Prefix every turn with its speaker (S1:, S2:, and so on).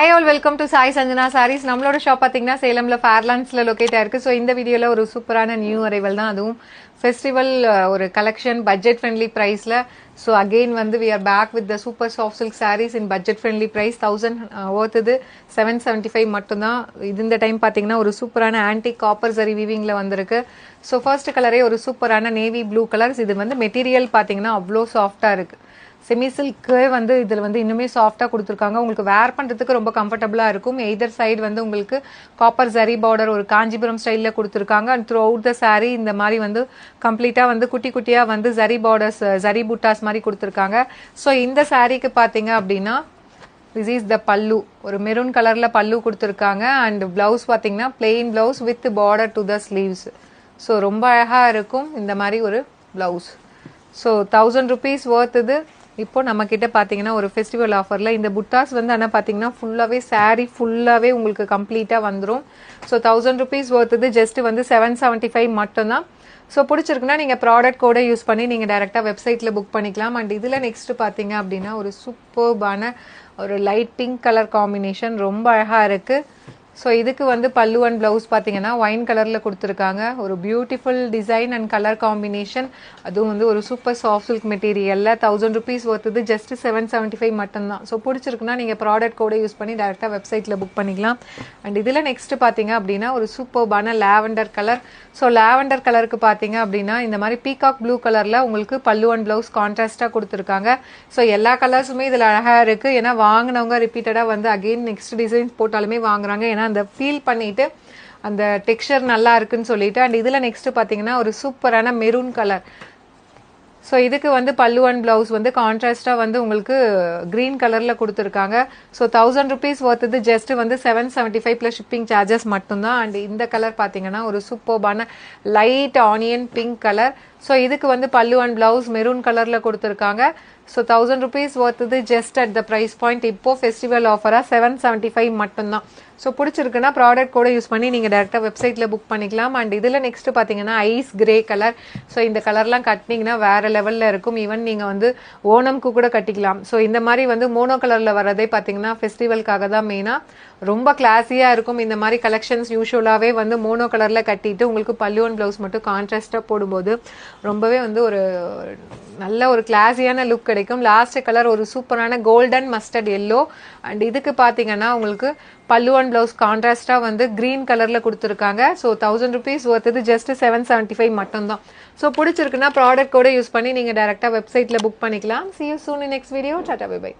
S1: Hi all, welcome to Sai Sanjana Sarees. நம்மளோட shop பாத்தீங்கன்னா சேலம்ல ஃபேர்லாண்ட்ஸ்ல locate ஆயிருக்கு. ஸோ இந்த வீடியோல ஒரு சூப்பரான நியூ அரைவல் தான், அதுவும் ஃபெஸ்டிவல் ஒரு கலெக்ஷன் பட்ஜெட் ஃப்ரெண்ட்லி பிரைஸ்ல. ஸோ அகெயின் வந்து we are back with the super soft silk sarees in budget friendly price. 1000 ஒர்த்துது 775 மட்டும்தான். இது இந்த டைம் பார்த்தீங்கன்னா ஒரு சூப்பரான ஆன்டிக் காப்பர் ஜரி வீவிங்ல வந்திருக்கு. ஸோ ஃபர்ஸ்ட் கலரே ஒரு சூப்பரான நேவி ப்ளூ கலர்ஸ். இது வந்து மெட்டீரியல் பார்த்தீங்கன்னா அவ்வளோ சாஃப்டா இருக்கு. செமி சில்க்கு வந்து இதில் வந்து இன்னுமே சாஃப்டாக கொடுத்துருக்காங்க. உங்களுக்கு வேர் பண்ணுறதுக்கு ரொம்ப கம்ஃபர்டபுளாக இருக்கும். எய்தர் சைடு வந்து உங்களுக்கு காப்பர் ஜரி பார்டர் ஒரு காஞ்சிபுரம் ஸ்டைலில் கொடுத்துருக்காங்க. And through out the sari இந்த மாதிரி வந்து கம்ப்ளீட்டாக வந்து குட்டி குட்டியாக வந்து ஜரி பார்டர்ஸ் ஜரி புட்டாஸ் மாதிரி கொடுத்துருக்காங்க. ஸோ இந்த சாரீக்கு பார்த்தீங்க அப்படின்னா திஸ் இஸ் த பல்லு, ஒரு மெரூன் கலரில் பல்லு கொடுத்துருக்காங்க. அண்ட் பிளவுஸ் பார்த்தீங்கன்னா plain blouse with border to the sleeves. So ரொம்ப அழகாக இருக்கும் இந்த மாதிரி ஒரு பிளவுஸ். ஸோ 1000 rupees ஒர்த் இது. இப்போ நம்ம கிட்ட பாத்தீங்கன்னா ஒரு ஃபெஸ்டிவல் ஆஃபர்ல இந்த புட்டாஸ் வந்து ஆனால் பாத்தீங்கன்னா ஃபுல்லாவே சாரி ஃபுல்லாவே உங்களுக்கு கம்ப்ளீட்டா வந்துடும். ஸோ 1000 rupees ஒர்த் இது. ஜஸ்ட் வந்து 775 மட்டும்தான். ஸோ பிடிச்சிருக்குன்னா நீங்க ப்ராடக்ட் கோடை யூஸ் பண்ணி நீங்க டைரக்டா வெப்சைட்ல புக் பண்ணிக்கலாம். அண்ட் இதுல நெக்ஸ்ட் பாத்தீங்க அப்படின்னா ஒரு சூப்பர்பான ஒரு லைட் பிங்க் கலர் காம்பினேஷன் ரொம்ப அழகா இருக்கு. ஸோ இதுக்கு வந்து பல்லு அண்ட் பிளவுஸ் பார்த்தீங்கன்னா ஒயின் கலரில் கொடுத்துருக்காங்க. ஒரு beautiful design and colour combination, அதுவும் வந்து ஒரு சூப்பர் சாஃப்ட் சில்க் மெட்டீரியலில் 1000 rupees ஒர்த்துது. ஜஸ்ட் 775 மட்டும்தான். ஸோ பிடிச்சிருக்குன்னா நீங்கள் ப்ராடக்ட் கோடை யூஸ் பண்ணி டேரெக்டாக வெப்சைட்டில் புக் பண்ணிக்கலாம். அண்ட் இதில் நெக்ஸ்ட் பார்த்தீங்க அப்படின்னா ஒரு சூப்பர்பான லாவெண்டர் கலர். ஸோ லாவெண்டர் கலருக்கு பார்த்தீங்க அப்படின்னா இந்த மாதிரி பீகாக் ப்ளூ கலரில் உங்களுக்கு பல்லு அண்ட் பிளவுஸ் கான்ட்ராஸ்டாக கொடுத்துருக்காங்க. ஸோ எல்லா கலர்ஸுமே இதில் அழகாக இருக்குது. ஏன்னா வாங்கினவங்க ரிப்பீட்டடாக வந்து அகெயின் நெக்ஸ்ட் டிசைன்ஸ் போட்டாலுமே வாங்குறாங்க. ஏன்னா அந்த ஃபீல் பண்ணிட்டு அந்த டெக்ஸ்சர் நல்லா இருக்குன்னு சொல்லிட்டு. அண்ட் இதுல நெக்ஸ்ட் பாத்தீங்கன்னா ஒரு சூப்பரான மெரூன் கலர். ஸோ இதுக்கு வந்து பல்லு அண்ட் பிளவுஸ் வந்து கான்ட்ராஸ்டா வந்து உங்களுக்கு கிரீன் கலர்ல கொடுத்துருக்காங்க. ஸோ 1000 rupees ஒர்த்துது. ஜஸ்ட் வந்து 775 பிளஸ் ஷிப்பிங் சார்ஜஸ் மட்டும்தான். அண்ட் இந்த கலர் பாத்தீங்கன்னா ஒரு சூப்பர்பான light onion pink colour. So இதுக்கு வந்து பல்லு அண்ட் பிளவுஸ் மெரூன் கலர்ல கொடுத்துருக்காங்க. ஸோ 1000 rupees ஒர்த்துது. Just at the price point இப்போ ஃபெஸ்டிவல் ஆஃபரா 775 மட்டும்தான். ஸோ பிடிச்சிருக்குன்னா ப்ராடக்ட் கூட யூஸ் பண்ணி நீங்கள் டேரெக்டாக வெப்சைட்டில் புக் பண்ணிக்கலாம். அண்ட் இதில் நெக்ஸ்ட் பார்த்தீங்கன்னா ஐஸ் கிரே கலர். ஸோ இந்த கலர்லாம் கட்டினீங்கன்னா வேற லெவலில் இருக்கும். ஈவன் நீங்கள் வந்து ஓணம்க்கு கூட கட்டிக்கலாம். ஸோ இந்த மாதிரி வந்து மோனோ கலரில் வரதே பார்த்தீங்கன்னா ஃபெஸ்டிவலுக்காக தான் மெயினாக. ரொம்ப கிளாஸியாக இருக்கும் இந்த மாதிரி கலெக்ஷன்ஸ். யூஸ்வலாகவே வந்து மோனோ கலரில் கட்டிட்டு உங்களுக்கு பல்லு அண்ட் ப்ளவுஸ் மட்டும் கான்ட்ராஸ்டாக போடும்போது ரொம்பவே வந்து ஒரு நல்ல ஒரு கிளாஸியான லுக் கிடைக்கும். லாஸ்ட் கலர் ஒரு சூப்பரான கோல்டன் மஸ்டர்ட் எல்லோ. அண்ட் இதுக்கு பார்த்தீங்கன்னா உங்களுக்கு பல்லு அண்ட் பிளவுஸ் கான்ட்ராஸ்டா வந்து கிரீன் கலர்ல கொடுத்துருக்காங்க. ஸோ 1000 rupees ஒர்த்துது. ஜஸ்ட் 775 மட்டும்தான். ஸோ பிடிச்சிருக்குன்னா ப்ராடக்ட் கூட யூஸ் பண்ணி நீங்க டைரக்டா வெப்சைட்ல புக் பண்ணிக்கலாம். See you soon in next video. Tata, bye bye.